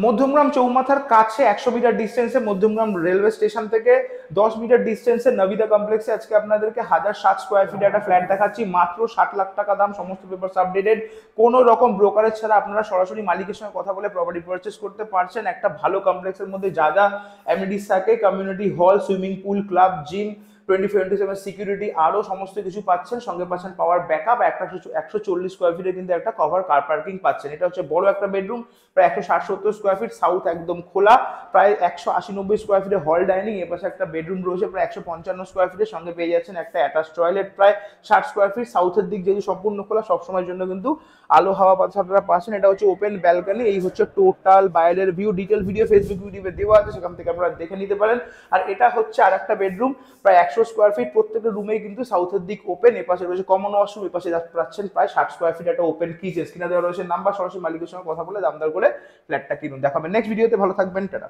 মধ্যমগ্রাম চৌমাথার কাছে 100 metre ডিস্টেন্সে, Madhyamgram railway station থেকে 10 metre ডিস্টেন্সে নবিদা কমপ্লেক্সে আজকে আপনাদেরকে 1060 স্কোয়ার ফিট একটা ফ্ল্যাট দেখাচ্ছি, মাত্র 60 লাখ টাকা দাম, সমস্ত পেপারস আপডেটেড, কোনো রকম ব্রোকারেজ ছাড়া আপনারা সরাসরি মালিকের সঙ্গে কথা বলে প্রপার্টি পারচেস করতে পারছেন। একটা ভালো কমপ্লেক্সের মধ্যে যা যা অ্যামিনিটিস থাকে, community hall, swimming pool, club, gym, 24/7 security, আরো সমস্ত কিছু পাচ্ছেন। সঙ্গে পাচ্ছেন পাওয়ার ব্যাকআপ, একটা 140 স্কোয়ার ফিটে কিন্তু একটা কভার কার পার্কিং পাচ্ছেন। এটা হচ্ছে বড় একটা বেডরুম, প্রায় 160-70 স্কোয়ার ফিট, সাউথ একদম খোলা, প্রায় 180-90 স্কোয়ার ফিটে হল ডাইনিং, এর পাশে একটা বেডরুম রয়েছে প্রায় 155 স্কোয়ার ফিটের, সঙ্গে পেয়ে যাচ্ছেন একটা অ্যাটাচ টয়লেট প্রায় 60 স্কোয়ার ফিট। সাউথের দিক যেহেতু সম্পূর্ণ খোলা, সবসময়ের জন্য কিন্তু আলো হাওয়া বাতাস আপনারা পাচ্ছেন। এটা হচ্ছে ওপেন ব্যালকনি। এই হচ্ছে টোটাল বাইরের ভিউ, ডিটেল ভিডিও ফেসবুক ইউটিউবে দেওয়া আছে, সেখান থেকে আপনারা দেখে নিতে পারেন। আর এটা হচ্ছে আর একটা বেডরুম, প্রায় 100 স্কোয়ার ফিট, প্রত্যেকটা রুমেই কিন্তু সাউথের দিক ওপেন, এপাশে রয়েছে কমন ওয়াশরুম, এপাশে পাচ্ছেন প্রায় 60 স্কোয়ার ফিট একটা ওপেন কিচেন। স্ক্রিনে দেওয়া রয়েছে নাম্বার, সরাসরি মালিকের সঙ্গে কথা বলে দাম দর করে ফ্ল্যাটটা কিনুন। দেখাবেন নেক্সট ভিডিওতে, ভালো থাকবেন, টাটা।